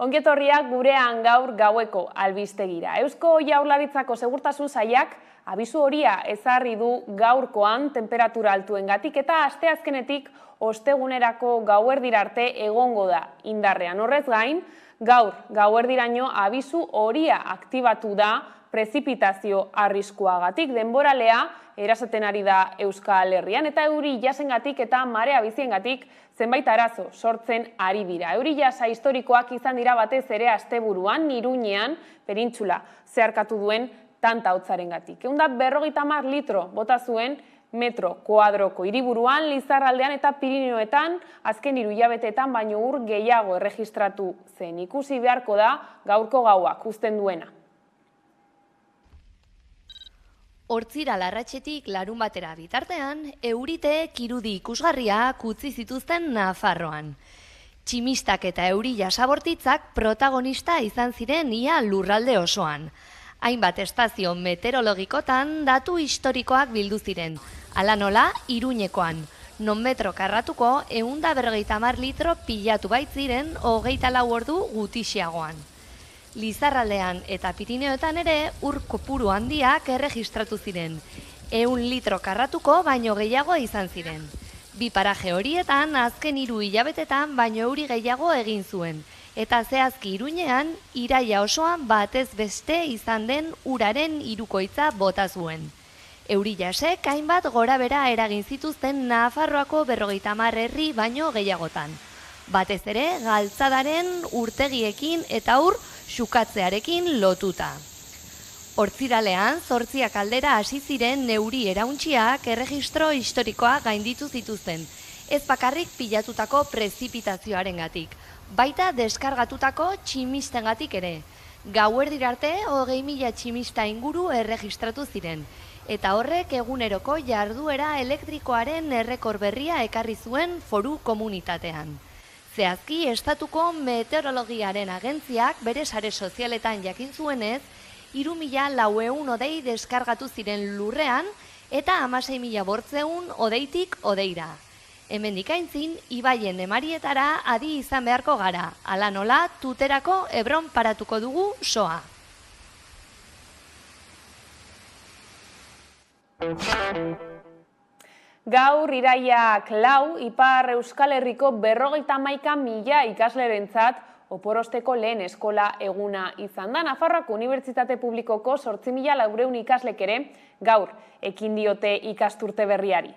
Ongietorriak gurean gaur gaueko albistegira. Eusko Jaurlaritzako Segurtasun Sailak abisu horia ezarri du gaurkoan tenperatura altuengatik eta asteazkenetik ostegunerako gauerdira arte egongo da indarrean. Horrez gain, gaur gauerdiraino abisu horia aktibatu da prezipitazio arriskuagatik. Denboralea erasaten ari da Euskal Herrian eta euri jasengatik eta marea biziengatik zenbait arazo sortzen ari dira. Euri jasa historikoak izan dira batez ere asteburuan, Iruñean, penintsula zeharkatu duen tanta hotzarengatik. 150 litro bota zuen metro kuadroko hiriburuan, Lizarraldean eta Pirineoetan azken 3 hilabeteetan baino ur gehiago erregistratu zen. Ikusi beharko da gaurko gauak uzten duena. Hortzira larratxetik larun batera bitartean, euriteek irudi ikusgarriak utzi zituzten Nafarroan. Tximistak eta euri jasabortitzak protagonista izan ziren ia lurralde osoan. Hainbat estazio meteorologikotan datu historikoak bildu ziren. Hala nola, Iruñekoan, non metro karratuko 150 litro pilatu baitziren 24 ordu gutixiagoan. Lizarraldean eta Pirineoetan ere ur kopuru handiak erregistratu ziren. 100 litro karratuko baino gehiago izan ziren. Bi paraje horietan azken 3 hilabetetan baino euri gehiago egin zuen. Eta zehazki Iruñean, iraila osoan batez beste izan den uraren hirukoitza bota zuen. Euri jasek hainbat gorabehera eragin zituzten Nafarroako 50 herri baino gehiagotan. Batez ere, galtzadaren urtegiekin eta ur xukatzearekin lotuta. Hortziralean, 8 aldera hasi ziren neuri erauntziak erregistro historikoa gainditu zituzten, ez bakarrik pilatutako prezipitazioarengatik, baita deskargatutako tximistengatik ere. Gauerdira arte 20.000 tximista inguru erregistratu ziren, eta horrek eguneroko jarduera elektrikoaren errekor berria ekarri zuen foru komunitatean. Zehazki, Estatuko Meteorologiaren Agentziak bere sare sozialetan jakin zuenez, 3.400 odei deskargatu ziren lurrean eta 16.800 odeitik odeira. Hemendik aintzin, ibaien emarietara adi izan beharko gara, hala nola Tuterako Ebron paratuko dugu soa. Gaur iraiak 4, Ipar Euskal Herriko 51.000 ikaslerentzat oporosteko lehen eskola eguna izan da. Nafarroako Unibertsitate Publikoko 8.400 ikaslek ere gaur ekin diote ikasturte berriari.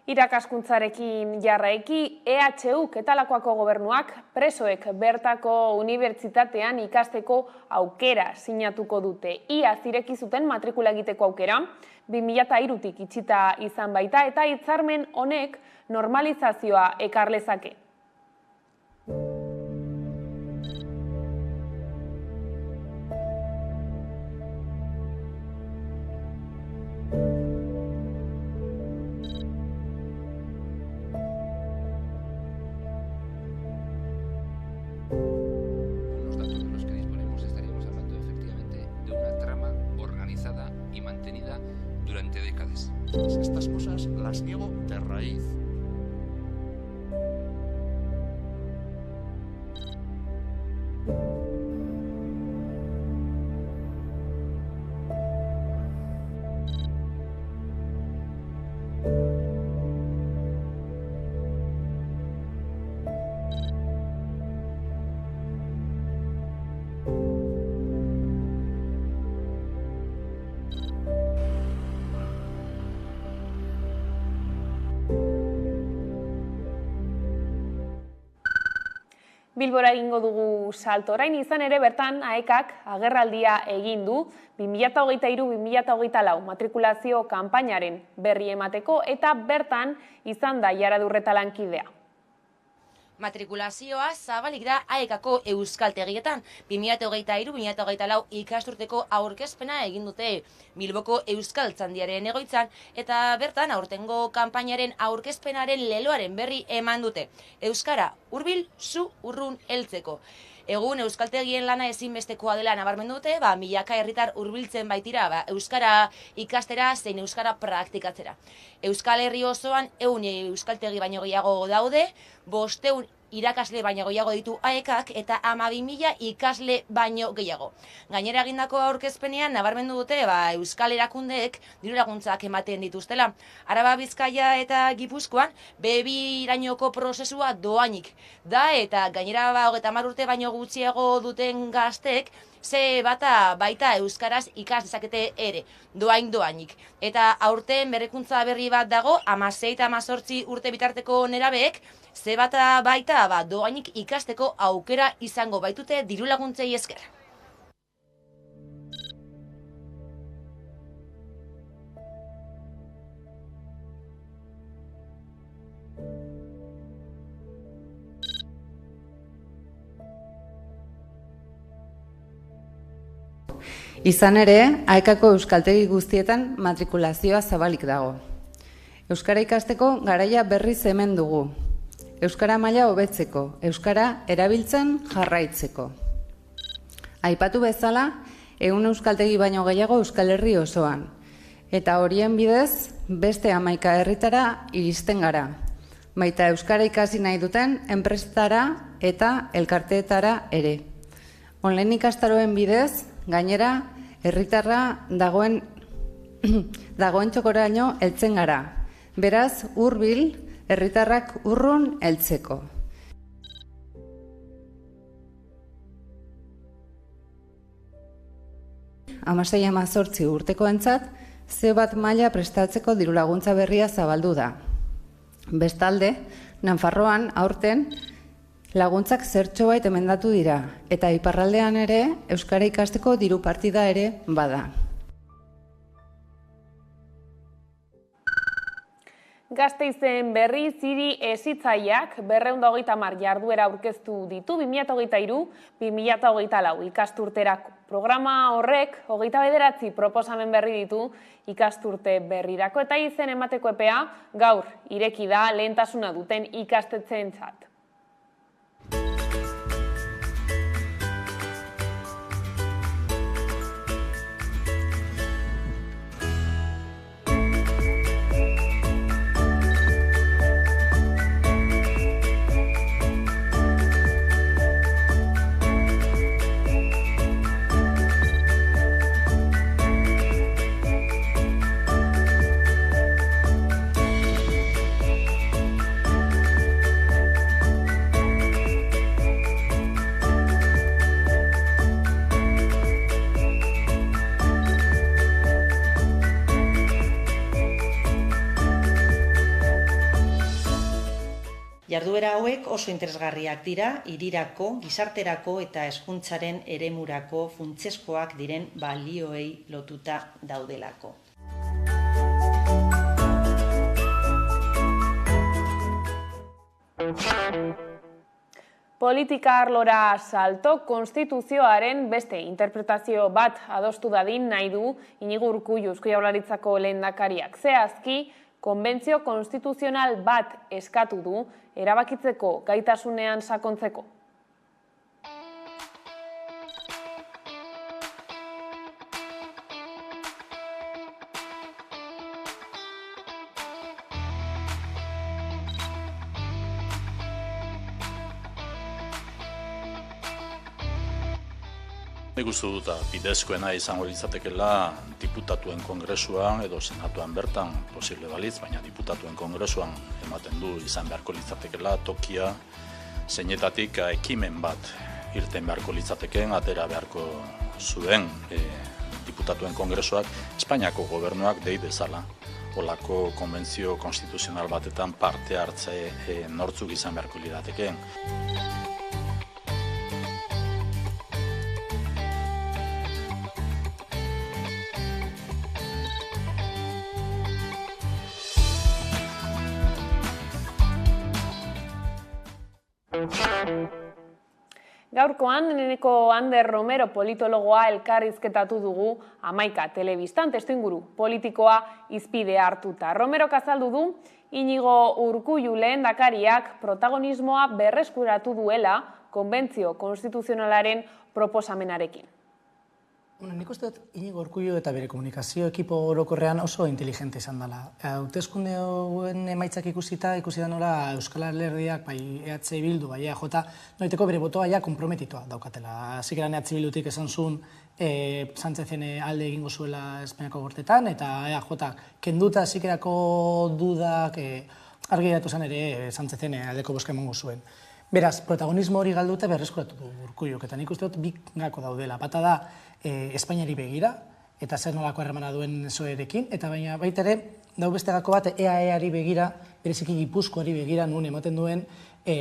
Irakaskuntzarekin jarraiki, EHUk eta Lakuako gobernuak presoek bertako unibertsitatean ikasteko aukera sinatuko dute. Iaz ireki zuten matrikula egiteko aukera, 2003tik itxita izan baita eta hitzarmen honek normalizazioa ekar lezake. Y mantenida durante décadas. Estas cosas las niego de raíz. Bilbora egingo dugu salto. Orain izan ere bertan AEKak agerraldia egin du 2023-2024 matrikulazio kanpainaren berri emateko eta bertan izan da Jaradurreta lankidea. Matrikulazioa zabalik da AEKako euskaltegietan. 2023-2024 ikasturteko aurkezpena egin dute Bilboko Euskaltzaindiaren egoitzan eta bertan aurtengo kanpainaren aurkezpenaren leloaren berri eman dute. Euskara hurbil, zu urrun heltzeko. Egun euskaltegien lana ezinbestekoa dela nabarmendu dute, milaka herritar hurbiltzen baitira euskara ikastera zein euskara praktikatzera. Euskal Herri osoan 100 euskaltegi baino gehiago daude, 500 irakasle baino gehiago ditu AEKak eta 12.000 ikasle baino gehiago. Gainera egindako aurkezpenean nabarmendu dute euskal erakundeek dirulaguntzak ematen dituztela. Araba, Bizkaia eta Gipuzkoan B2-irainoko prozesua doainik da eta gainera 30 urte baino gutxiago duten gazteek ze bata baita euskaraz ikas dezakete ere, doainik. Eta aurten berrikuntza berri bat dago, 16 eta 18 urte bitarteko nerabeek, ze bata baita doainik ikasteko aukera izango baitute dirulaguntzei esker. Izan ere, AEKako euskaltegi guztietan matrikulazioa zabalik dago. Euskara ikasteko garaia berriz hemen dugu. Euskara maila hobetzeko, euskara erabiltzen jarraitzeko. Aipatu bezala, 100 euskaltegi baino gehiago Euskal Herri osoan. Eta horien bidez, beste 11 herritara iristen gara. Baita euskara ikasi nahi duten enpresetara eta elkarteetara ere. Online ikastaroen bidez, gainera, herritarra dagoen txokoraino heltzen gara. Beraz, hurbil, herritarrak urrun heltzeko. Hamasei 18 urtekoentzat, C1 maila prestatzeko dirulaguntza berria zabaldu da. Bestalde, Nafarroan aurten laguntzak zertxobait emendatu dira, eta iparraldean ere euskara ikasteko diru partida ere bada. Gasteizen berri ziri hezitzaileak 230 jarduera aurkeztu ditu 2023-2024 ikasturterako. Programa horrek 29 proposamen berri ditu ikasturte berrirako eta izen emateko epea gaur ireki da lehentasuna duten ikastetxeentzat. Jarduera hauek oso interesgarriak dira, hirirako, gizarterako eta hezkuntzaren eremurako funtsezkoak diren balioei lotuta daudelako. Politika arlora salto konstituzioaren beste interpretazio bat adostu dadin nahi du Inigo Urkullu Eusko Jaurlaritzako lehendakariak. Zehazki, konbentzio konstituzional bat eskatu du erabakitzeko gaitasunean sakontzeko. Nik uste dut bidezkoena izango litzatekeela diputatuen kongresuan edo senatuan bertan posible balitz, baina diputatuen kongresuan ematen du izan beharko litzatekeela tokia zeinetatik ekimen bat irten beharko litzatekeen atera beharko zuen diputatuen kongresuak Espainiako gobernuak dei bezala. Olako konbentzio konstituzional batetan parte hartze nortzuk izan beharko liratekeen. Gaurkoan, Eneko Ander Romero politologoa elkarrizketatu dugu Hamaika telebistan, testuinguru politikoa hizpide hartuta. Romerok azaldu du, Inigo Urkullu lehendakariak protagonismoa berreskuratu duela konbentzio konstituzionalaren proposamenarekin. Nik uste dut Inigo Urkullu eta bere komunikazio ekipo orokorrean oso inteligente izan dela. Hauteskunde hauen emaitzak ikusi da nola Euskal Alderdiak, bai EH Bildu, bai EAJ, noiteko bere botoa ja konprometitua daukatela. Zikeran EH Bildutik esan zuen Sánchezen alde egingo zuela Espainiako Gortetan, eta EAJ kenduta zikerako dudak argi geratu zen ere Sánchezen aldeko bozka emango zuen. Beraz, protagonismo hori galduta berreskuratu du Urkulluk, eta nik uste dut bi gako daudela. Bata da, Espainiari begira, eta zer nolako harremana duen PSOE-rekin, eta baina baita ere, dau beste gako bat, EAE-ari begira, bereziki Gipuzkoari begira, nun ematen duen,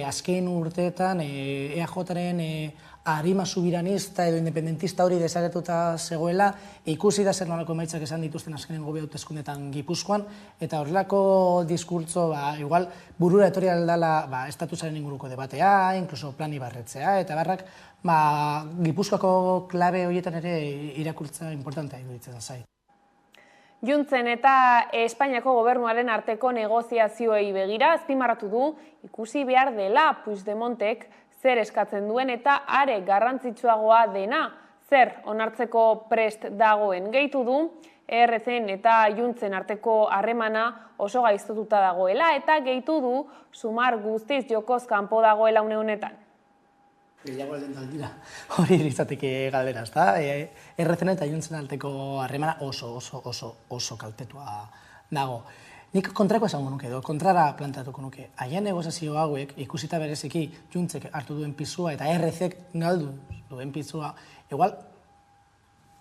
azken urteetan EAJ-aren arima subiranista edo independentista hori desagertuta zegoela, ikusi da zer nolako emaitzak esan dituzten azkenengo bi hauteskundeetan Gipuzkoan, eta horrelako diskurtso, igual, burura etorri aldala estatusaren inguruko debatea, inkluso plan ibarretzea, eta barrak, Gipuzkoako klabe horietan ere irakurtza importantea iruditzen da zait. Juntzen eta Espainiako gobernuaren arteko negoziazioei begira azpimarratu du ikusi behar dela Puigdemontek zer eskatzen duen eta are garrantzitsuagoa dena zer onartzeko prest dagoen. Gehitu du ERC-en eta Juntzen arteko harremana oso gaiztotuta dagoela eta gehitu du sumar guztiz jokoz kanpo dagoela une honetan. Gehiago alden daldira, hori irizateke galdera, ezta? ERC-en eta Juntzen arteko harremana oso kaltetua dago. Nik kontrako esango nuke edo, kontrara planteatuko nuke. Haien negoziazio hauek, ikusita bereziki Juntzek hartu duen pisua eta ERC-ek galdu duen pisua, igual,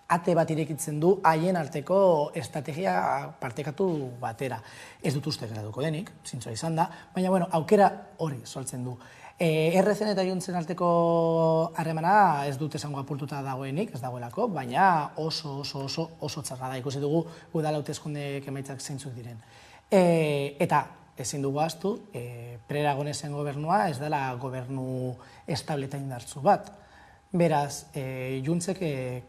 ate bat irekitzen du haien arteko estrategia partekatu batera. Ez dut uste graduko denik, zintzoa izan da, baina bueno, aukera hori soltzen du. ERC-en eta Juntzen arteko harremana ez dut esango apurtuta dagoenik, ez dagoelako, baina oso txarra da ikusi dugu udal hauteskundeek emaitzak zeintzuk diren. Eta ezin dugu ahaztu, Pere Aragonesen gobernua ez dela gobernu estable eta indartsu bat. Beraz, Juntzek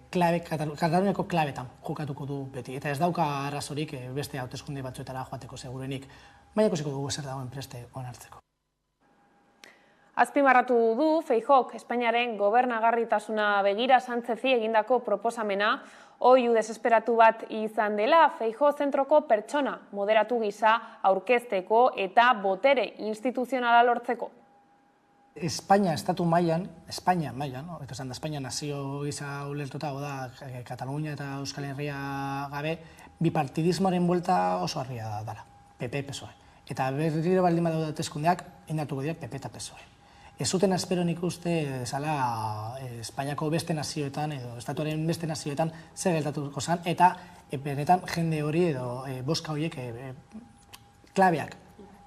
Kataluniako klabetan jokatuko du beti, eta ez dauka arrazorik beste hauteskunde batzuetara joateko segurenik, baina ikusiko dugu zer dagoen preste onartzeko. Azpimarratu du Feijóok Espainiaren gobernagarritasuna begira Sánchezi egindako proposamena oihu desesperatu bat izan dela Feijóo zentroko pertsona moderatu gisa aurkezteko eta botere instituzionala lortzeko. Espainia estatu mailan, Espainia nazio gisa ulertuta da Katalunia eta Euskal Herria gabe, bipartidismoaren buelta oso harria dara, PP-PSOE. Eta berriro baldin badaude hauteskundeak, indartuko diak PP eta PSOE. Ez zuten espero nik uste zala Espainiako beste nazioetan edo estatuaren beste nazioetan zer gertatuko zen eta benetan jende hori edo boska horiek klabeak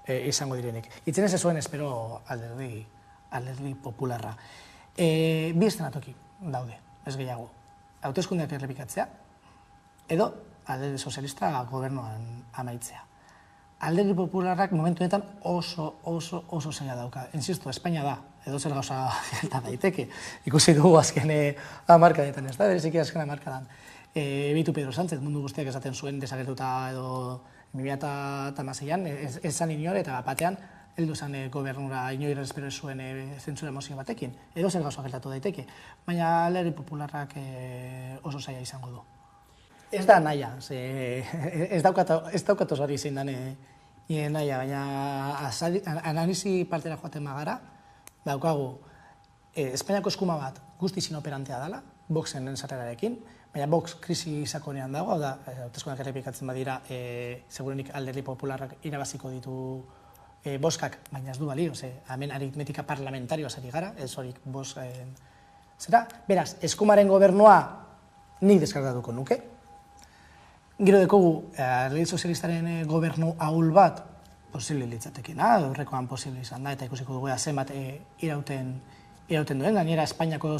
izango direnik. Itzen ez zuen espero alderdi popularra. Bi estenatoki daude, ez gehiago. Hauteskundeak errepikatzea edo alderdi sozialista gobernuan amaitzea. Alderdi popularrak momentu honetan oso zaila dauka. Insisto, Espainia da, edo zer gauza gerta daiteke. Ikusi dugu azken hamarkadetan, ez da, bereziki azken hamarkadan. Bitu Pedro Sánchez mundu guztiak esaten zuen desagertuta edo 2016an, ez zan inor eta batean heldu zen gobernura inoir espero zuen zentzura mozio batekin. Edo zer gauza gertatu daiteke. Baina alderdi popularrak oso zaila izango du. Ez da naia, ez daukat oso hori zein dan naia, baina analizi partera joaten magara, daukagu Espainiako eskuma bat guzti inoperantea dela, Voxen sarrerarekin, baina Vox krisi sakonean dago, da, hauteskundeak errepikatzen badira, segurenik alderdi popularrak irabaziko ditu boskak, baina ez du balio, hemen aritmetika parlamentarioa zari gara, ez horik bosken zera. Beraz, eskumaren gobernua nik deskargatuko nuke, gero dekogu, alderdi sozialistaren gobernu ahul bat, posible litzatekena, horrekoan posible izan da, eta ikusiko dugu zenbat irauten duen, gainera Espainiako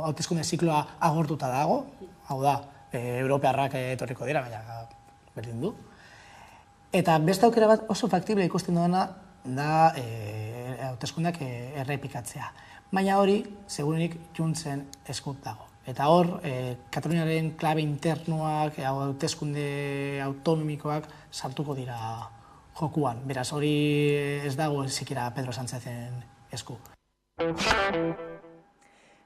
hauteskunde zikloa agortuta dago, hau da, Europearrak etorriko dira, baina berdin du. Eta beste aukera bat oso faktible ikusten duena da hauteskundeak errepikatzea. Baina hori, segurenik Juntzen eskut dago. Eta hor, Kataluniaren klabe internuak, hauteskunde autonomikoak sartuko dira jokuan. Beraz, hori ez dago zikera Pedro Sánchezen esku.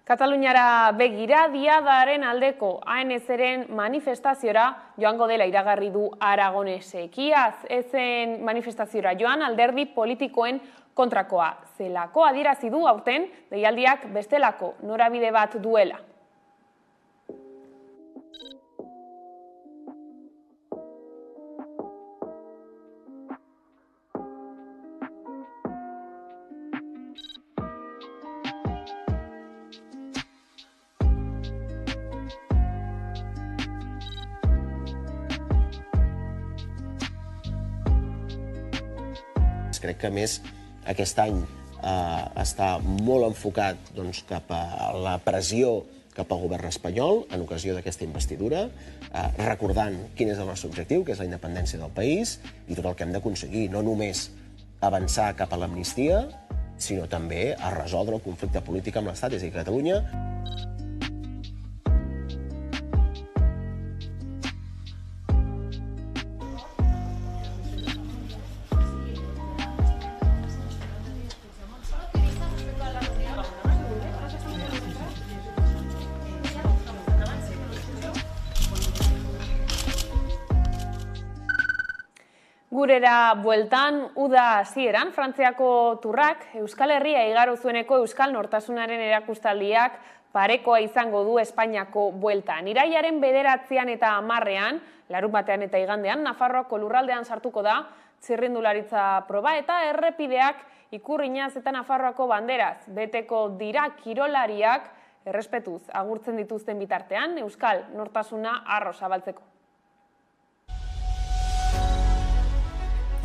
Kataluniara begira, diadaren aldeko ANS-eren manifestaziora joango dela iragarri du Aragonesek. Iaz ezen manifestaziora joan alderdi politikoen kontrakoa zelako adierazi du aurten deialdiak bestelako norabide bat duela. Crec que, a més, aquest any està molt enfocat cap a la pressió cap al govern espanyol en ocasió d'aquesta investidura, recordant quin és el nostre objectiu, que és la independència del país, i tot el que hem d'aconseguir, no només avançar cap a l'amnistia, sinó també a resoldre el conflicte polític amb l'Estat, és a dir, Catalunya. Gurera bueltan, uda hasieran, Frantziako turrak Euskal Herria igaro zueneko Euskal Nortasunaren erakustaldiak parekoa izango du Espainiako bueltan. Irailaren 9 eta 10, larunbatean eta igandean, Nafarroako lurraldean sartuko da txirrindularitza proba eta errepideak ikurrinaz eta Nafarroako banderaz beteko dira kirolariak errespetuz agurtzen dituzten bitartean Euskal Nortasuna harro zabaltzeko.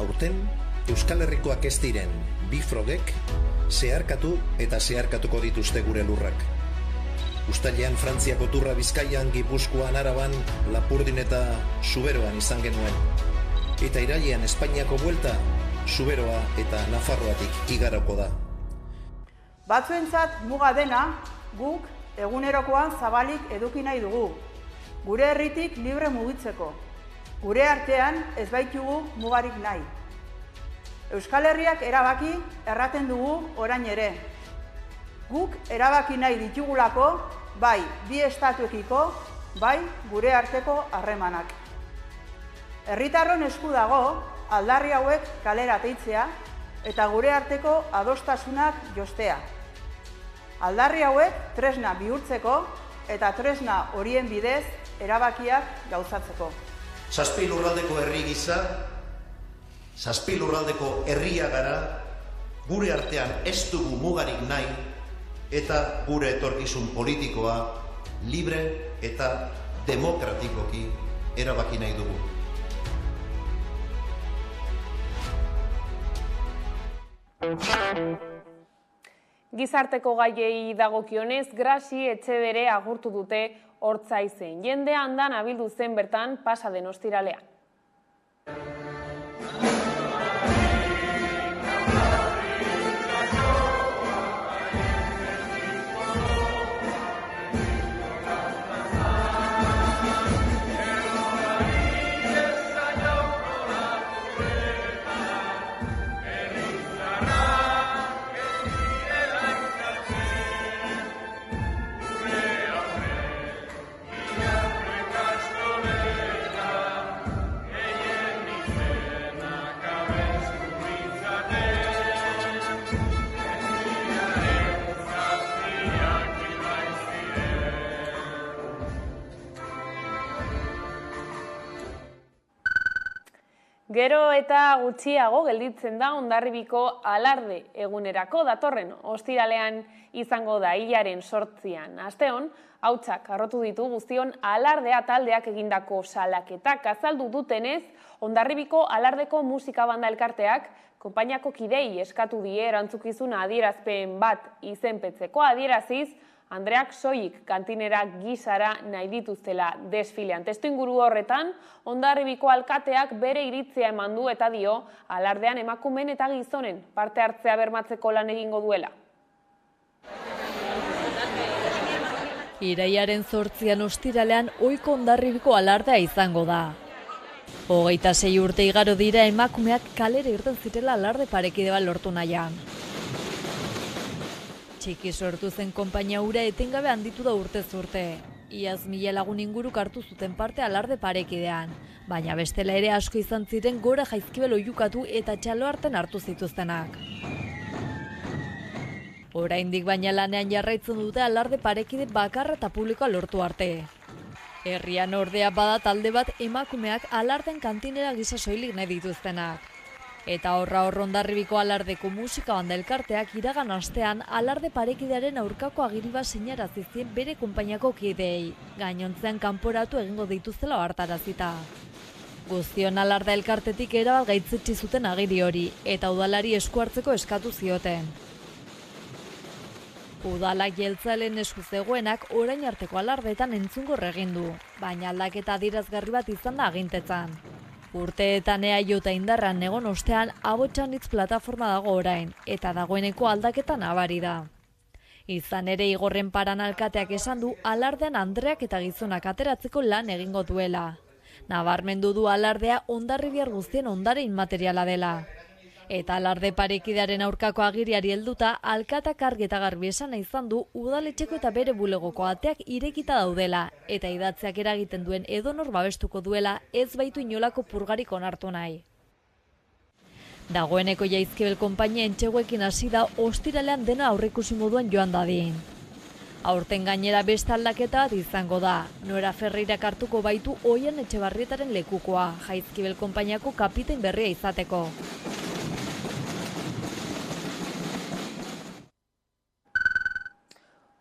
Aurten, Euskal Herrikoak ez diren bi frogek zeharkatu eta zeharkatuko dituzte gure lurrak. Uztailean Frantziako turra Bizkaian, Gipuzkoan, Araban, Lapurdin eta Zuberoan izan genuen. Eta irailean Espainiako buelta, Zuberoa eta Nafarroatik igaroko da. Batzuentzat muga dena, guk egunerokoan zabalik eduki nahi dugu. Gure herritik libre mugitzeko. Gure artean ez baitugu mugarik nahi. Euskal Herriak erabaki erraten dugu orain ere. Guk erabaki nahi ditugulako, bai bi estatuekiko, bai gure arteko harremanak. Herritarron esku dago aldarri hauek kalera ateitzea eta gure arteko adostasunak jostea. Aldarri hauek tresna bihurtzeko eta tresna horien bidez erabakiak gauzatzeko. 7 lurraldeko herri gisa, 7 lurraldeko herria gara, gure artean ez dugu mugarik nahi eta gure etorkizun politikoa libre eta demokratikoki erabaki nahi dugu. Gizarteko gaiei dagokionez, Grasi Etxebere agurtu dute Ortzaizen. Jende handan abildu zen bertan pasa den ostiralean. Gero eta gutxiago gelditzen da Hondarribiko alarde egunerako datorren ostiralean izango da hilaren 8. Asteon, hautsak harrotu ditu guztion alardea taldeak egindako salaketak azaldu dutenez, Hondarribiko alardeko musika banda elkarteak konpainiako kidei eskatu die erantzukizuna adierazpen bat izenpetzeko adieraziz, Andreak soilik kantinera gisara nahi dituztela desfilean. Testuinguru horretan, Hondarribiko alkateak bere iritzia eman du eta dio alardean emakumeen eta gizonen parte hartzea bermatzeko lan egingo duela. Iraiaren 8 ostiralean ohiko Hondarribiko alardea izango da. 26 urte igaro dira emakumeak kalera irten zirela alarde parekide bat lortu nahian. Txiki sortu zen konpainia hura etengabe handitu da urtez urte. Iaz 1000 lagun inguruk hartu zuten parte alarde parekidean, baina bestela ere asko izan ziren Gora Jaizkibel oihukatu eta Txalo Arten hartu zituztenak. Oraindik baina lanean jarraitzen dute alarde parekide bakarra eta publikoa lortu arte. Herrian ordea bada talde bat emakumeak alarden kantinera gisa soilik nahi dituztenak. Eta horra Hondarribiko alardeko musika banda elkarteak iragan astean alarde parekidearen aurkako agiri bat sinarazi zien bere konpainiako kideei, gainontzean kanporatu egingo dituztela ohartarazita. Guztion alarde elkartetik erabat gaitzetsi zuten agiri hori, eta udalari esku hartzeko eskatu zioten. Udalak jeltzalen esku zegoenak orain arteko alardeetan entzungor egin du, baina aldaketa adierazgarri bat izan da agintetzan. Urteetan EAJ eta indarran egon ostean Abotsanitz plataforma dago orain, eta dagoeneko aldaketa nabari da. Izan ere Igorren Paran alkateak esan du alardean Andreak eta gizonak ateratzeko lan egingo duela. Nabarmendu du alardea hondarribiar guztien ondare inmateriala dela. Eta alarde parekidearen aurkako agiriari helduta, alkatak argi eta garbi esan izan du udaletxeko eta bere bulegoko ateak irekita daudela, eta idatziak eragiten duen edonor babestuko duela ez baitu inolako purgarik onartu nahi. Dagoeneko Jaizkibel konpainia entxeguekin hasi da ostiralean dena aurreikusi moduan joan dadin. Aurten gainera beste aldaketa bat izango da, Noera Ferreirak hartuko baitu Oian Etxebarrietaren lekukoa, Jaizkibel konpainiako kapitain berria izateko.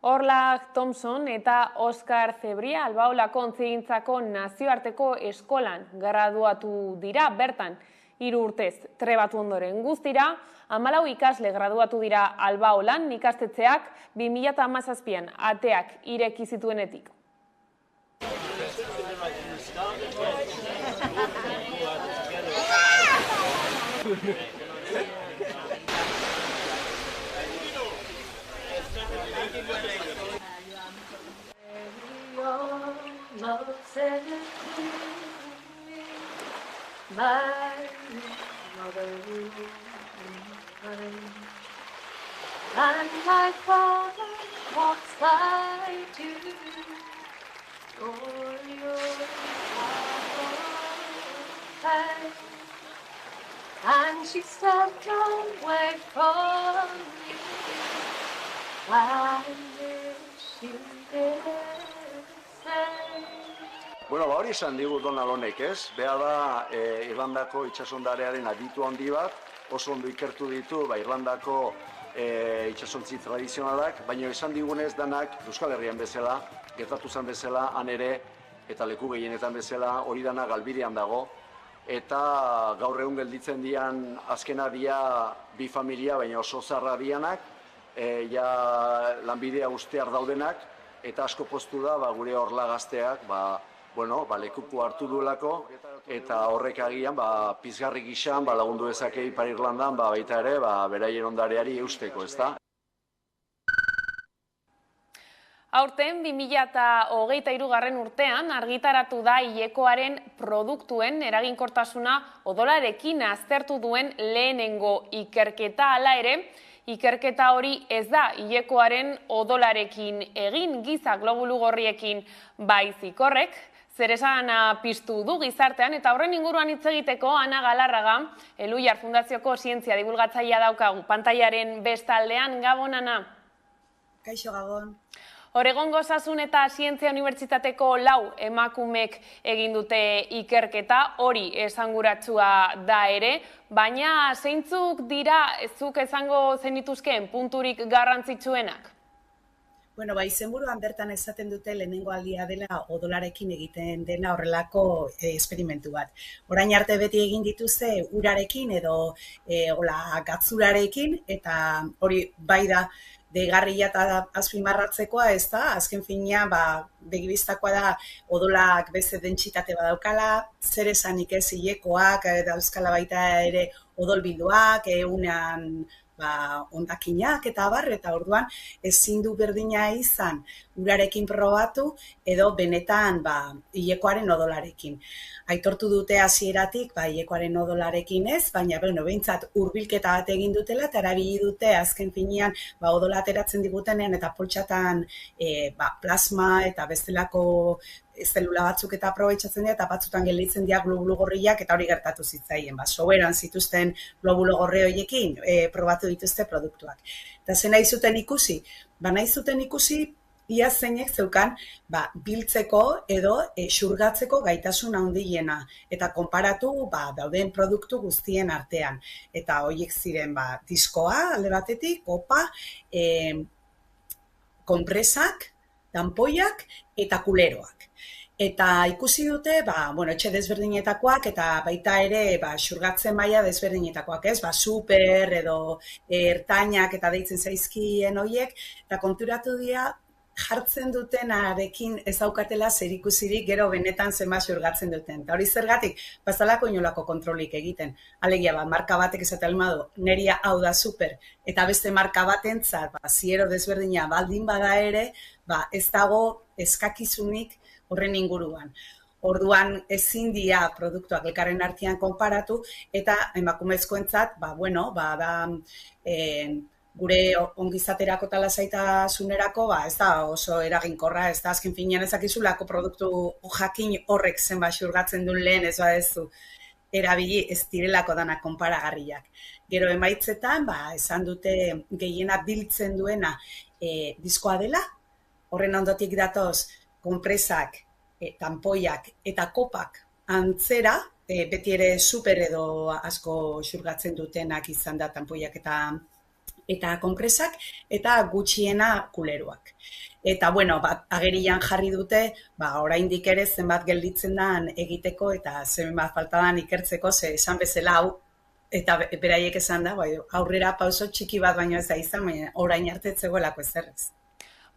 Orlak Thompson eta Oskar Zebria Albaolako ontzigintzako nazioarteko eskolan graduatu dira bertan 3 urtez trebatu ondoren. Guztira 14 ikasle graduatu dira Albaolan ikastetxeak 2017an ateak ireki zituenetik. And she stepped away from me. I wish you didn't say. Bueno, hori esan digu Donald honek, ez? Beha da Irlandako itsasondarearen aditu handi bat, oso ondo ikertu ditu Irlandako itsasontzi tradizionalak, baina esan digunez danak Euskal Herrian bezala, gertatu zen bezala, han ere, eta leku gehienetan bezala, hori dana galbidean dago, eta gaur egun gelditzen dian azkena dia 2 familia, baina oso zarra dianak, ja lanbidea ustear daudenak, eta asko poztu da gure Orla gazteak, lekuko hartu duelako, eta horrek agian pizgarri gizan lagundu dezake Ipar Irlandan baita ere beraien ondareari eusteko, ezta? Aurten 2023 urtean argitaratu da hilekoaren produktuen eraginkortasuna odolarekin aztertu duen lehenengo ikerketa. Hala ere, ikerketa hori ez da hilekoaren odolarekin egin, giza globulu gorriekin baizik. Horrek zeresana piztu du gizartean, eta horren inguruan hitz egiteko Ana Galarraga, Eluiar Fundazioko zientzia divulgatzailea daukagu pantailaren bestaldean. Gabon, Ana? Kaixo, Gabon. Oregongo Osasun eta Zientzia Unibertsitateko 4 emakumek egin dute ikerketa, hori esanguratsua da ere, baina zeintzuk dira zuk esango zenituzkeen punturik garrantzitsuenak? Bueno, izenburuan bertan esaten dute lehenengo aldia dela odolarekin egiten dena horrelako esperimentu bat. Orain arte beti egin dituzte urarekin edo gatzurarekin, eta hori bai da deigarria eta azpimarratzekoa, ez da, azken finean, begibistakoa da odolak beste dentsitate badaukala, zer esanik ez hilekoak, dauzkala baita ere odolbilduak, unean ondakinak eta abar, eta orduan ezin du berdina izan urarekin probatu edo benetan hilekoaren odolarekin. Aitortu dute hasieratik hilekoaren odolarekin ez, baina behintzat hurbilketa bat egin dutela eta erabili dute azken finean odola ateratzen digutenean eta poltsatan plasma eta bestelako zelula batzuk eta aprobetxatzen dira eta batzutan gelditzen dira globulo gorriak eta hori gertatu zitzaien. Soberan zituzten globulo gorri horiekin probatu dituzte produktuak. Eta ze nahi zuten ikusi? Nahi zuten ikusi ia zeinek zeukan biltzeko edo xurgatzeko gaitasun handiena eta konparatu dauden produktu guztien artean. Eta horiek ziren diskoa alde batetik, kopa, konpresak, tanpoiak eta kuleroak. Eta ikusi dute, etxe desberdinetakoak eta baita ere xurgatzen maila desberdinetakoak, ez? Super edo ertainak eta deitzen zaizkien horiek, eta konturatu dira jartzen dutenarekin ez daukatela zerikusirik gero benetan zenbat xurgatzen duten. Eta hori zergatik, bazalako inolako kontrolik egiten. Alegia, marka batek esaten almadu, neria hau da super, eta beste marka batentzat, ziero desberdina baldin bada ere, ez dago eskakizunik horren inguruan. Orduan ezin dira produktuak elkarren artean konparatu eta emakumezkoentzat, gure ongizaterako eta lasaitasunerako, ez da oso eraginkorra, ez da azken finean ezakizulako produktu jakin horrek zenbat xurgatzen duen lehen ez badezu erabili ez direlako danak konparagarriak. Gero emaitzetan, esan dute gehiena biltzen duena diskoa dela, horren ondotik datoz konpresak, tanpoiak eta kopak antzera, beti ere super edo asko xurgatzen dutenak izan da tanpoiak eta konpresak, eta gutxiena kuleroak. Eta, agerian jarri dute, oraindik ere zenbat gelditzen dan egiteko eta zenbat faltadan ikertzeko, ze esan bezala hau, eta beraiek esan da, aurrera pauso txiki bat baino ez da izan, baina orain arte zegoelako ezerrez.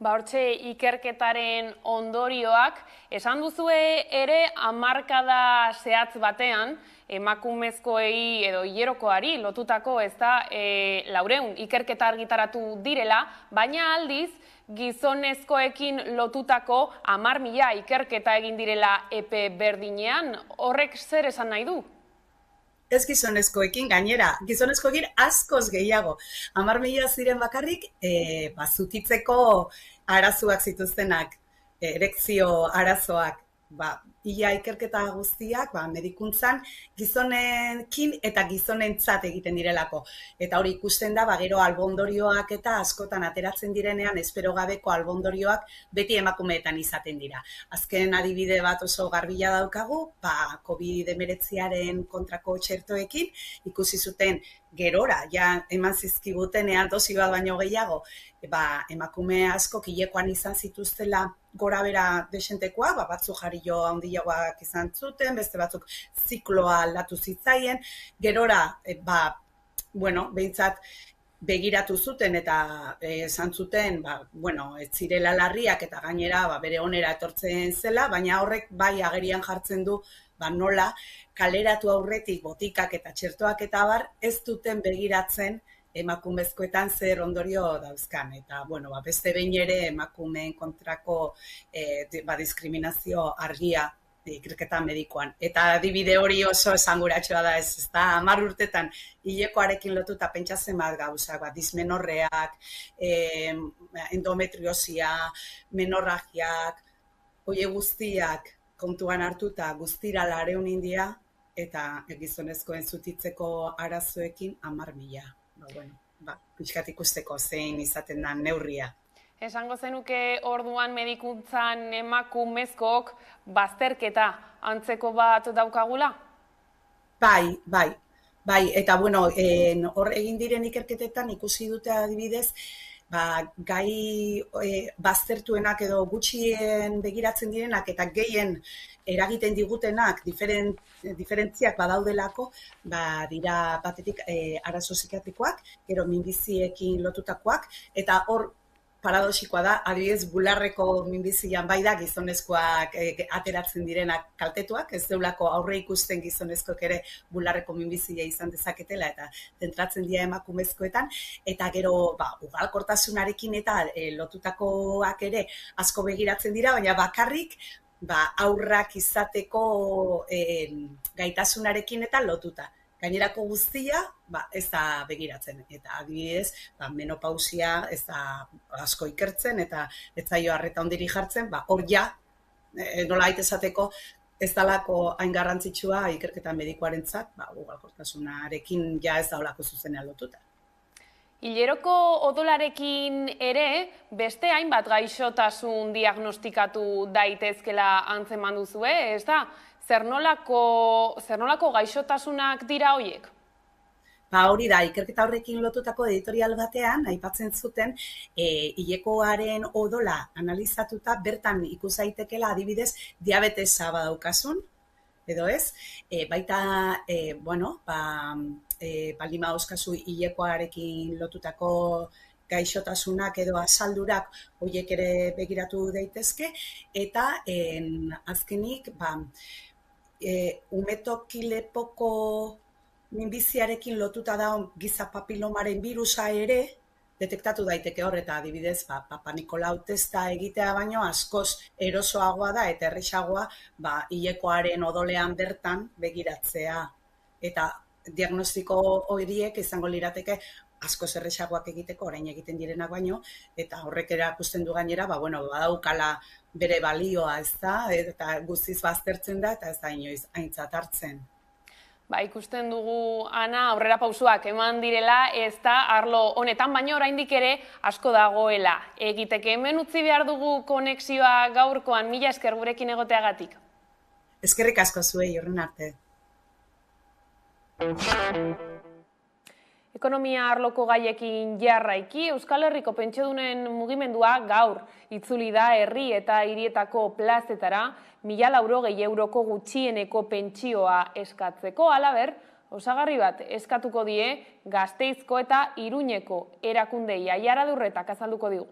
Hortxe ikerketaren ondorioak, esan duzue ere hamarkada zehatz batean, emakumezkoei edo hilerokoari lotutako ez da 400 ikerketa argitaratu direla, baina aldiz gizonezkoekin lotutako 10.000 ikerketa egin direla epe berdinean, horrek zer esan nahi du? Ez gizonezkoekin gainera, gizonezkoekin askoz gehiago. 10.000 ziren bakarrik, zutitzeko arazoak zituztenak, erekzio arazoak, ia ikerketa guztiak, medikuntzan, gizonekin eta gizonentzat egiten direlako. Eta hori ikusten da, gero albondorioak eta askotan ateratzen direnean, espero gabeko albondorioak beti emakumeetan izaten dira. Azken adibide bat oso garbila daukagu, COVID-19 kontrako txertoekin, ikusi zuten gerora, eman zizkibutenean dosi bat baino gehiago, emakume asko hilekoan izan zituztela gora bera desentekoa, batzu jarillo handiagoak izan zuten, beste batzuk zikloa aldatu zitzaien, gerora, behintzat begiratu zuten eta esan zuten, ez zirela larriak eta gainera bere onera etortzen zela, baina horrek agerian jartzen du nola kaleratu aurretik botikak eta txertoak eta abar ez duten begiratzen emakumezkoetan zer ondorio dauzkan. Eta, beste behin ere emakumeen kontrako diskriminazio argia ikerketa medikoan. Eta adibide hori oso esanguratsua da ez da, 10 urtetan hilekoarekin lotuta pentsatzen bat gauzak, dismenorreak, endometriosia, menorragiak, hori guztiak kontuan hartuta guztira 400 india eta gizonezkoen zutitzeko arazoekin 10.000. Pixkat ikusteko zein izaten da neurria. Esango zenuke orduan medikuntzan emakumezkook bazterketa antzeko bat daukagula? Bai, eta hor egin diren ikerketetan ikusi dute adibidez, gai baztertuenak edo gutxien begiratzen direnak eta gehien eragiten digutenak diferentziak badaudelako, dira batetik arazo psikiatrikoak, gero minbiziekin lotutakoak, eta hor paradoxikoa da, adibidez, bularreko minbizian bai da gizonezkoak ateratzen direnak kaltetuak, ez deulako aurre ikusten gizonezkoek ere bularreko minbizia izan dezaketela eta zentratzen dira emakumezkoetan, eta gero ugalkortasunarekin eta lotutakoak ere asko begiratzen dira, baina bakarrik aurrak izateko gaitasunarekin eta lotuta. Gainerako guztia ez da begiratzen. Eta adibidez, menopausia ez da asko ikertzen eta ez zaio arreta ondiri jartzen, hor ja, nola esateko, ez dalako hain garrantzitsua ikerketa medikoarentzat, ugalkortasunarekin ja ez da olako zuzenean lotuta. Hileroko odolarekin ere, beste hainbat gaixotasun diagnostikatu daitezkela antzeman duzue, ez da? Zer nolako gaixotasunak dira horiek? Hori da, ikerketa horrekin lotutako editorial batean, aipatzen zuten, hilekoaren odola analizatuta bertan ikus daitekela adibidez diabetesa badaukasun, edo ez, baita, baldin badauzkazu hilekoarekin lotutako gaixotasunak edo asaldurak horiek ere begiratu daitezke, eta azkenik, umetokilepoko minbiziarekin lotuta daun giza papilomaren birusa ere detektatu daiteke hor, eta adibidez, Papa Nikolau testa egitea baino askoz erosoagoa da eta errazagoa hilekoaren odolean bertan begiratzea. Eta diagnostiko horiek izango lirateke askoz errazagoak egiteko orain egiten direnak baino, eta horrek erakusten du gainera, badaukala bere balioa, ez da, eta guztiz baztertzen da, eta ez da inoiz aintzat hartzen. Ikusten dugu, Ana, aurrera pausuak eman direla, ez da, arlo honetan, baina oraindik ere asko dagoela egiteke. Hemen utzi behar dugu konexioa gaurkoan, mila esker gurekin egoteagatik. Eskerrik asko zuei, horren arte. Ekonomia arloko gaiekin jarraiki, Euskal Herriko pentsiodunen mugimendua gaur itzuli da herri eta hirietako plazetara 1.080 euroko gutxieneko pentsioa eskatzeko, halaber, osagarri bat eskatuko die Gasteizko eta Iruñeko erakundei. Aiara Durretak azalduko digu.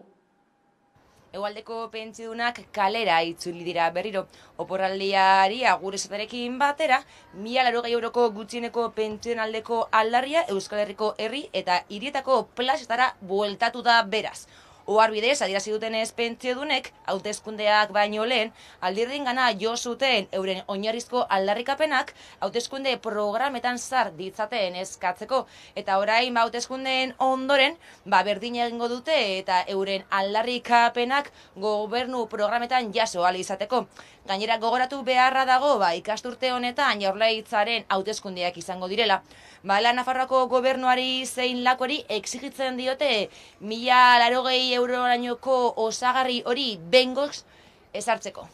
Hegoaldeko pentsiodunak kalera itzuli dira berriro. Oporraldiari agur esatarekin batera, 1.080 euroko gutxieneko pentsionaldeko aldarria Euskal Herriko herri eta hirietako plazetara bueltatu da beraz. Oharbidez, adierazi dutenez pentsiodunek, hauteskundeak baino lehen, aldirdiengana jo zuten euren oinarrizko aldarrikapenak hauteskunde programetan sar ditzaten eskatzeko. Eta orain hauteskundeen ondoren, berdin egingo dute eta euren aldarrikapenak gobernu programetan jaso ahal izateko. Gainera gogoratu beharra dago, ikasturte honetan Jaurlaritzaren hauteskundeak izango direla. Nafarroako gobernuari zein lakoari exigitzen diote 1.080 eurorainoko osagarri hori behingoz ezartzeko.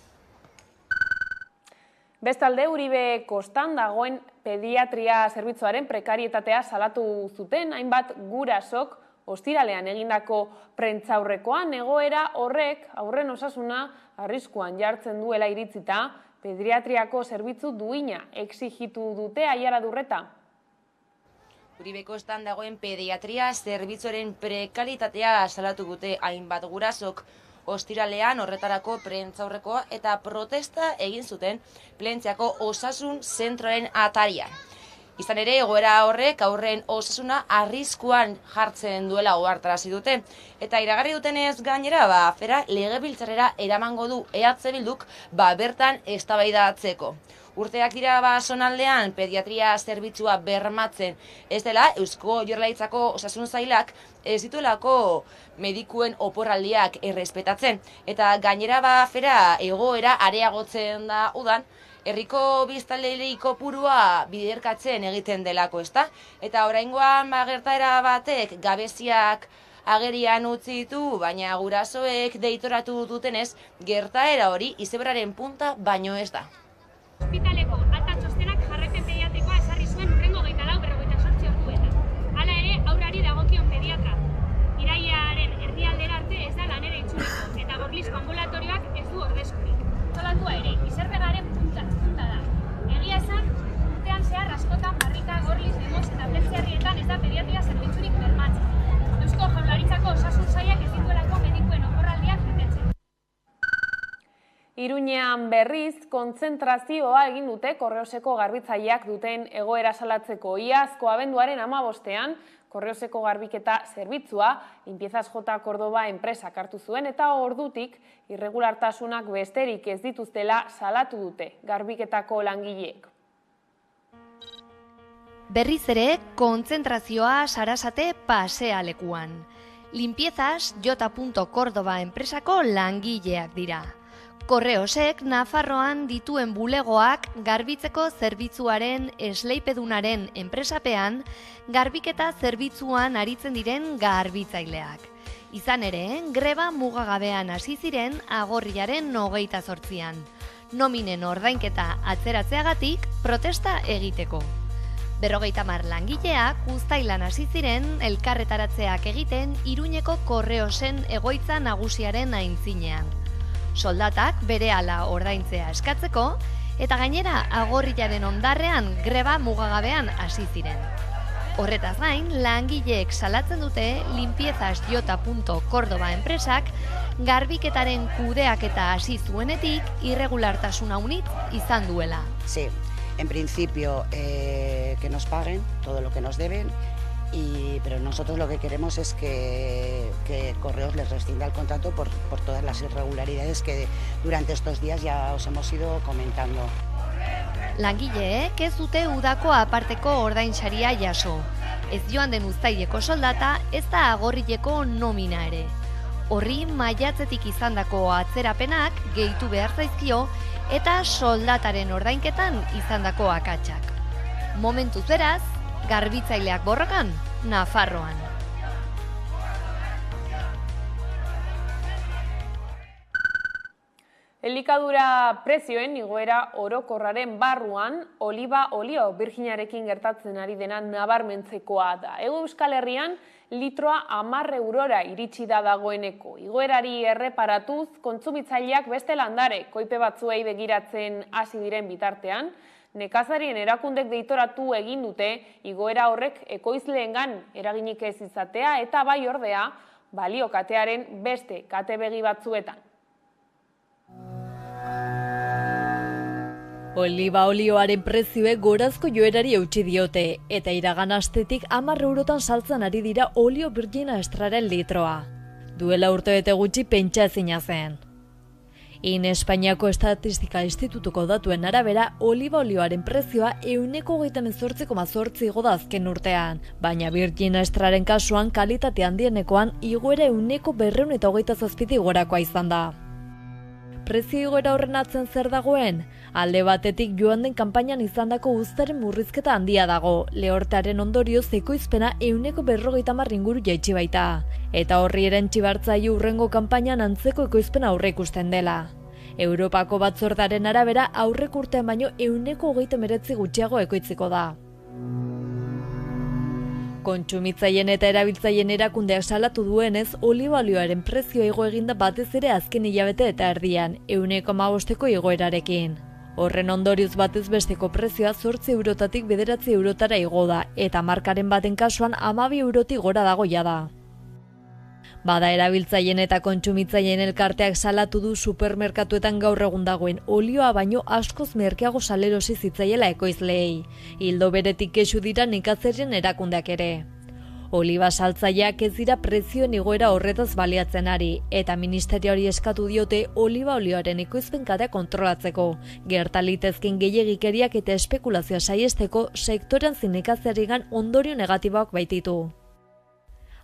Bestalde, Uribe Kostan dagoen pediatria zerbitzuaren prekarietatea salatu zuten, hainbat gurasok ostiralean egindako prentzaurrekoan, egoera horrek aurren osasuna arriskuan jartzen duela iritzita, pediatriako zerbitzu duina exigitu dute. Aiara Durreta. Uribe Kostan dagoen pediatria zerbitzuaren prekaritatea salatu dute hainbat gurasok. Ostiralean horretarako prentzaurrekoa eta protesta egin zuten Plentziako osasun zentroaren atarian. Izan ere, egoera horrek aurren osasuna arriskuan jartzen duela ohartarazi dute. Eta iragarri dutenez gainera, afera legebiltzarrera eramango du EH Bilduk bertan eztabaidatzeko. Urteak dira zonaldean pediatria zerbitzua bermatzen ez dela Eusko Jaurlaritzako osasun sailak ez dituelako medikuen oporraldiak errespetatzen. Eta gainera afera egoera areagotzen da udan, herriko biztanleri kopurua biderkatzen egiten delako, ezta? Eta oraingoan gertaera batek gabeziak agerian utzi ditu, baina gurasoek deitoratu dutenez, gertaera hori izeberaren punta baino ez da. Ospitaleko alta txostenak jarraipen pediatrikoa ezarri zuen hurrengo 24-48 orduetan. Hala ere, haurrari dagokion pediatra. Irailaren erdi Iruñean berriz, kontzentrazioa egin dute Korreoseko garbitzaileak duten egoera salatzeko. Iazko abenduaren 15ean, Korreoseko garbiketa zerbitzua Limpiezas J. Córdoba enpresak hartu zuen eta ordutik irregulartasunak besterik ez dituztela salatu dute garbiketako langileek. Berriz ere, kontzentrazioa Sarasate pasealekuan. Limpiezas J. Córdoba enpresako langileak dira. Korreosek Nafarroan dituen bulegoak garbitzeko zerbitzuaren esleipedunaren enpresapean garbiketa zerbitzuan aritzen diren garbitzaileak. Izan ere, greba mugagabean hasi ziren agorriaren 28an. Nominen ordainketa atzeratzeagatik protesta egiteko. 50 langileak uztailan hasi ziren elkarretaratzeak egiten Iruñeko Korreosen egoitza nagusiaren aintzinean. Soldatak berehala ordaintzea eskatzeko eta gainera agorriaren ondarrean greba mugagabean hasi ziren. Horretaz gain, langileek salatzen dute Limpiezas J. Córdoba enpresak garbiketaren kudeaketa hasi zuenetik irregulartasun haunitz izan duela. Sí, en principio que nos paguen todo lo que nos deben. Pero nosotros lo que queremos es que Correos les rescinda el contrato por todas las irregularidades que durante estos días ya os hemos ido comentando. Langileek ez dute udako aparteko ordainsaria jaso. Ez joan den uztaileko soldata, ez da agorrileko nomina ere. Horri maiatzetik izandako atzerapenak gehitu behar zaizkio eta soldataren ordainketan izandako akatsak. Momentuz beraz, garbitzaileak borrokan, Nafarroan. Elikadura prezioen igoera orokorraren barruan, oliba olio birjinarekin gertatzen ari dena nabarmentzekoa da. Hego Euskal Herrian, litroa 10 eurora iritsi da dagoeneko. Igoerari erreparatuz, kontsumitzaileak beste landare koipe batzuei begiratzen hasi diren bitartean, nekazarien erakundek deitoratu egin dute igoera horrek ekoizleengan eraginik ez izatea eta bai ordea balio katearen beste kate begi batzuetan. Oliba olioaren prezioek gorazko joerari eutsi diote eta iragan astetik 10 eurotan saltzen ari dira olio birjina estraren litroa. Duela urtebete gutxi pentsezina zen. Espainiako Estatistika Institutuko datuen arabera, oliba olioaren prezioa 128,8 igo da azken urtean, baina Virgin Extraren kasuan kalitate handienekoan igoera 227 igorakoa izan da. Prezio igoera horren atzen zer dagoen? Alde batetik joan den kanpainan izandako uztaren murrizketa handia dago, lehortearen ondorioz ekoizpena 150 inguru jaitsi baita. Eta horri erantsi bartzaio hurrengo kanpainan antzeko ekoizpena aurreikusten dela. Europako batzordaren arabera aurreko urtean baino 139 gutxiago ekoitziko da. Kontsumitzaileen eta erabiltzaileen erakundeak salatu duenez, oliba olioaren prezioa igo eginda batez ere azken hilabete eta erdian, 1,5 igoerarekin. Horren ondorioz batez besteko prezioa 8 eurotatik 9 eurotara igo da, eta markaren baten kasuan 12 eurotik gora dago jada. Bada erabiltzaileen eta kontsumitzaileen elkarteak salatu du supermerkatuetan gaur egun dagoen olioa baino askoz merkeago salerosi zitzaiela ekoizleei. Ildo beretik kexu dira nekazarien erakundeak ere. Oliba saltzaileak ez dira prezioen igoera horretaz baliatzen ari, eta ministerioari eskatu diote oliba olioaren ekoizpen katea kontrolatzeko, gerta litezken gehiegikeriak eta espekulazioa saiesteko sektorean nekazariengan ondorio negatiboak baititu.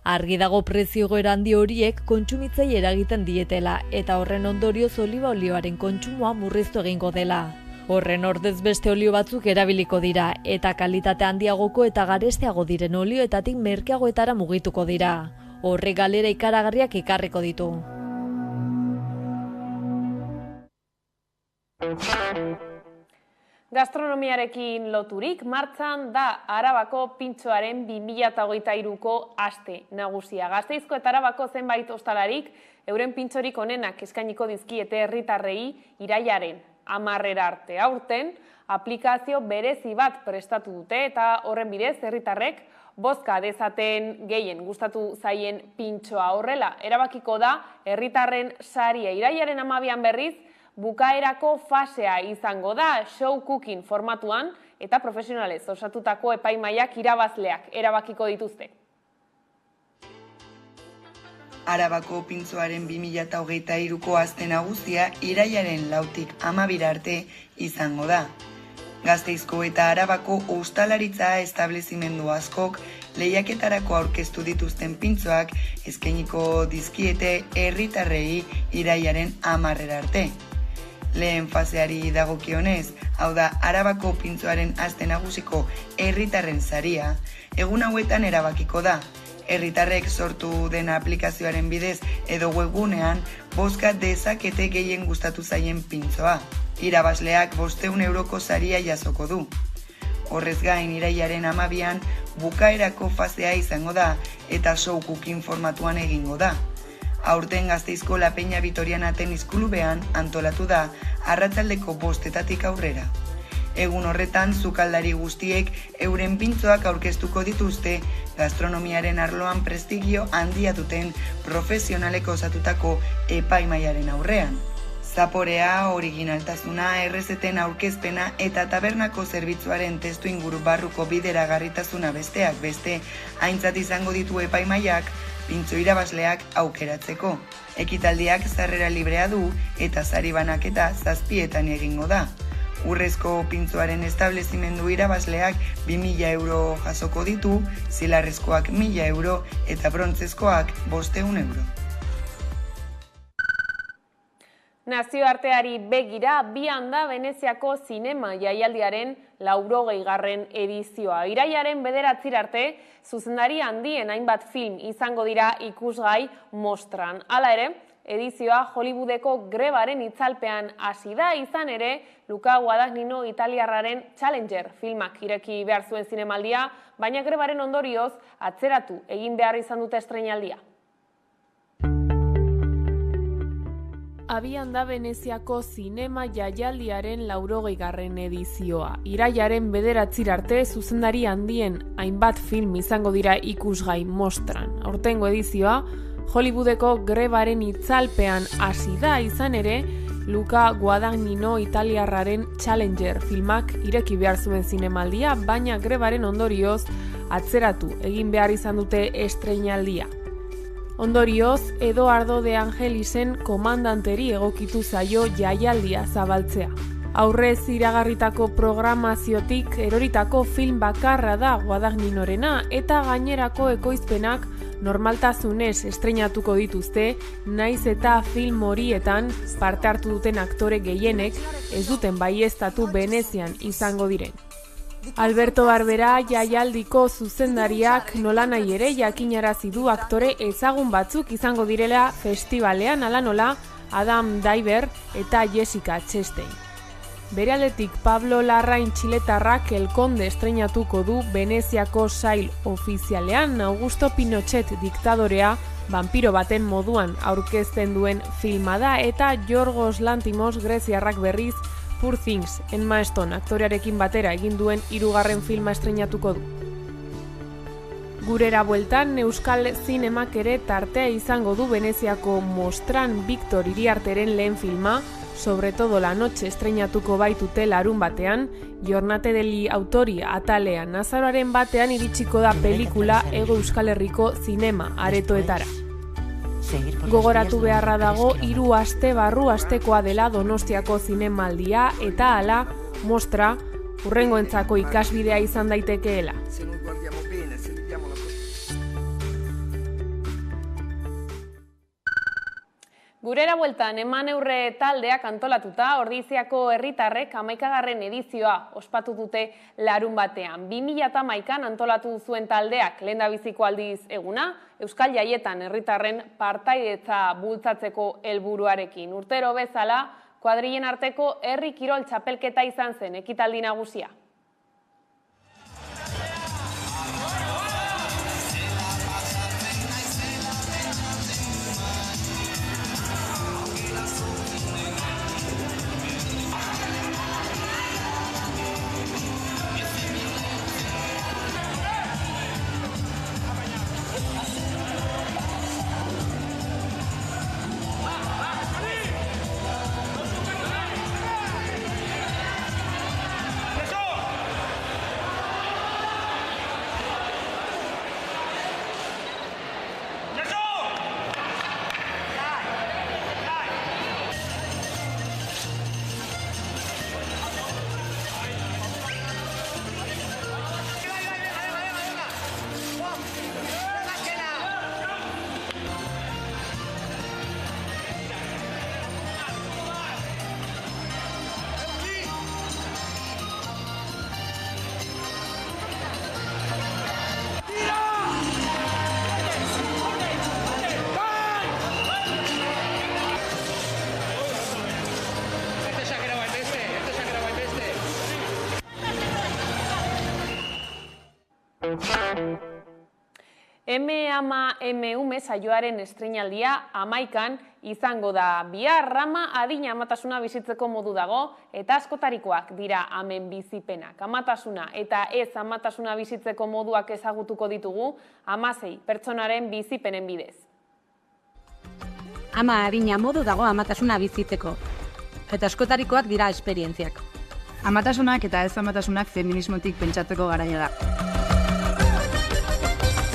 Argi dago prezio igoera handi horiek kontsumitzaile eragiten dietela eta horren ondorioz oliba olioaren kontsumoa murriztu egingo dela. Horren ordez beste olio batzuk erabiliko dira eta kalitate handiagoko eta garestiago diren olioetatik merkeagoetara mugituko dira. Horre galera ikaragarriak ekarriko ditu. Gastronomiarekin loturik, martxan da Arabako pintxoaren 2023ko aste nagusia. Gasteizko eta Arabako zenbait ostalarik euren pintxorik onenak eskainiko dizkiete herritarrei irailaren 10 arte. Aurten, aplikazio berezi bat prestatu dute eta horren bidez herritarrek bozka dezaten gehien gustatu zaien pintxoa. Horrela, erabakiko da herritarren saria irailaren 12an berriz, Bukaerako fasea izango da show cooking formatuan eta profesionalez osatutako epaimahaiak irabazleak erabakiko dituzte. Arabako pintzoaren 2023ko aste nagusia irailaren 4tik 12 arte izango da. Gasteizko eta Arabako ostalaritza establezimendu askok lehiaketarako aurkeztu dituzten pintzoak eskainiko dizkiete herritarrei irailaren 10 arte. Lehen faseari dagokionez, hau da Arabako pintzoaren aste nagusiko herritarren saria, egun hauetan erabakiko da. Herritarrek sortu den aplikazioaren bidez edo webgunean bozka dezakete gehien gustatu zaien pintzoa. Irabazleak 500 euroko saria jasoko du. Horrez gain irailaren 12an bukaerako fasea izango da eta show cooking formatuan egingo da. Aurten Gasteizko La Peña Vitoriana Tenis Klubean antolatu da arratsaldeko 5etatik aurrera. Egun horretan sukaldari guztiek euren pintzoak aurkeztuko dituzte gastronomiaren arloan prestigio handia duten profesionalek osatutako epaimahaiaren aurrean. Zaporea, originaltasuna, errezeten aurkezpena eta tabernako zerbitzuaren testu inguru barruko bideragarritasuna besteak beste aintzat izango ditu epaimahaiak pintzo irabazleak aukeratzeko. Ekitaldiak sarrera librea du eta sari banaketa 7etan egingo da. Urrezko pintzoaren establezimendu irabazleak 2000 euro jasoko ditu, zilarrezkoak 1000 euro eta brontzezkoak 500 euro. Nazioarteari begira, bian da Veneziako zinema jaialdiaren 80. edizioa. Irailaren 9 arte, zuzendari handien hainbat film izango dira ikusgai mostran. Hala ere, edizioa Hollywoodeko grebaren itzalpean hasi da, izan ere, Luca Guadagnino italiarraren Challenger filmak ireki behar zuen zinemaldia, baina grebaren ondorioz atzeratu egin behar izan dute estreinaldia. Abian da Veneziako zinema jaialdiaren 80. edizioa. Irailaren 9 arte zuzendari handien hainbat film izango dira ikusgai mostran. Aurtengo edizioa Hollywoodeko grebaren itzalpean hasi da, izan ere Luca Guadagnino italiarraren Challenger filmak ireki behar zuen zinemaldia, baina grebaren ondorioz atzeratu egin behar izan dute estreinaldia. Ondorioz, Edoardo de Angelisen komandanteri egokitu zaio jaialdia zabaltzea. Aurrez iragarritako programaziotik eroritako film bakarra da Guadagninorena eta gainerako ekoizpenak normaltasunez estreinatuko dituzte, naiz eta film horietan parte hartu duten aktore gehienek ez duten baieztatu Venezian izango diren. Alberto Barbera jaialdiko zuzendariak nolanahi ere jakinarazi du aktore ezagun batzuk izango direla festivalean, hala nola Adam Driver eta Jessica Chastain. Bere aldetik Pablo Larrain txiletarrak El Conde estreinatuko du Veneziako sail ofizialean, Augusto Pinochet diktadorea vampiro baten moduan aurkezten duen filma da, eta Yorgos Lanthimos greziarrak berriz Poor Things, Emma Stone aktorearekin batera egin duen 3. filma estreinatuko du. Gurera bueltan, Euskal Zinemak ere tartea izango du Veneziako Mostran Victor Iriarteren lehen filma, Sobre todo la noche estreinatuko baitute larun batean, Jornate deli autori atalean azaroaren batean iritsiko da pelikula Hego Euskal Herriko zinema aretoetara. Gogoratu beharra dago 3 aste barru astekoa dela Donostiako zinemaldia eta hala Mostra hurrengoentzako ikasbidea izan daitekeela. Gurera bueltan Emaneurre taldeak antolatuta Ordiziako herritarrek 11. edizioa ospatu dute larun batean. 2011an antolatu zuen taldeak lehendabiziko aldiz eguna, Euskal Jaietan herritarren partaidetza bultzatzeko helburuarekin. Urtero bezala, kuadrilen arteko herri kirol txapelketa izan zen ekitaldi nagusia. M-ama M-ume saioaren estreinaldia 11an izango da. Bihar rama adina amatasuna bizitzeko modu dago eta askotarikoak dira amen bizipenak. Amatasuna eta ez amatasuna bizitzeko moduak ezagutuko ditugu 16 pertsonaren bizipenen bidez. Ama adina modu dago amatasuna bizitzeko eta askotarikoak dira esperientziak. Amatasunak eta ez amatasunak feminismotik pentsatzeko garaia da.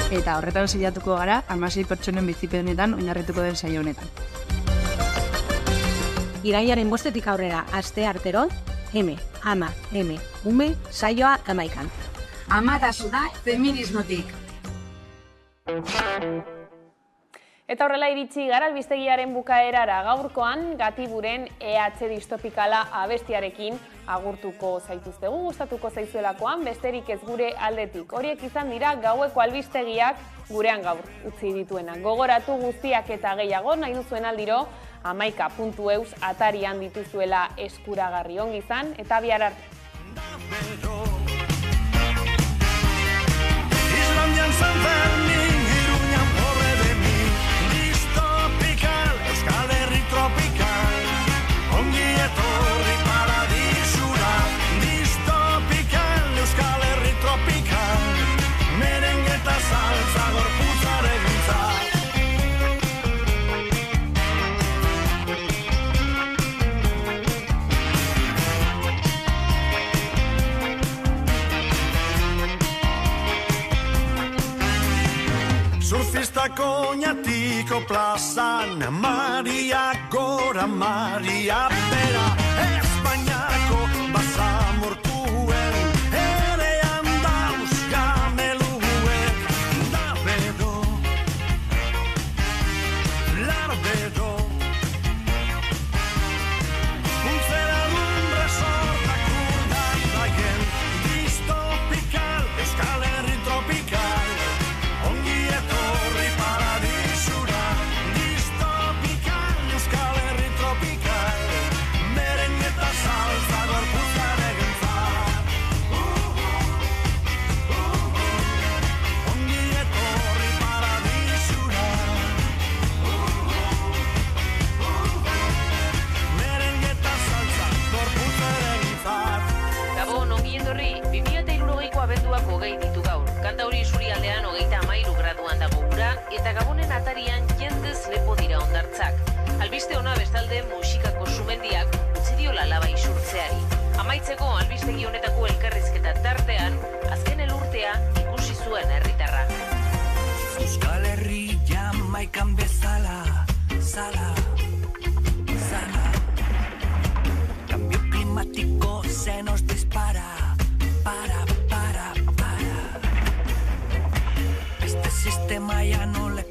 Eta horretan saiatuko gara 16 pertsonen bizipenetan oinarrituko den saio honetan. Irailaren 5etik aurrera aste artero, ama, ume, saioa 11an. Amatasuna feminismotik. Eta horrela iritsi gara albistegiaren bukaerara. Gaurkoan Gatiburen EH distopikala abestiarekin agurtuko zaituztegu, gustatuko zaizuelakoan, besterik ez gure aldetik. Horiek izan dira gaueko albistegiak gurean gaur utzi dituenak. Gogoratu guztiak eta gehiago nahi duzuen aldiro 11.eus atarian dituzuela eskuragarri. Ongi izan eta bihar arte. Islandian San Fermin, Iruñan Porre de mi, distopikal, Euskal Herri tropikal, ongi etorri paradisura, distopikal, Euskal Herri tropikal, merengue eta saltza gorputzaren gintza. Surfistako oinatiko plazan, Maria gora, Maria bera, Espainiako basamortuen, erean dauz gameluek, da bedo, larbedo, untzera dun resortak urdan daien, distopikal, Euskal Herri tropikal, ongi etorri paradisura, distopikal, Euskal Herri tropikal, merengue eta salsa gorputzaren gintza. Ongi etorri paradisura, merengue eta salsa gorputzaren gintza. Gabon, ongi etorri, 2060ko abenduak 20 ditu gaur. Kantauri isurialdean 33 graduan dago ura eta Gabonen atarian jendez lepo dira hondartzak. Albiste ona bestalde musikako sumendiak utzi diola laba isurtzeari. Amaitzeko albistegi honetako elkarrizketa tartean, azken elurtea ikusi zuen herritarra. Euskal Herri Jamaikan bezala, zala. Cambio climático se nos dispara, para. Este sistema ya no le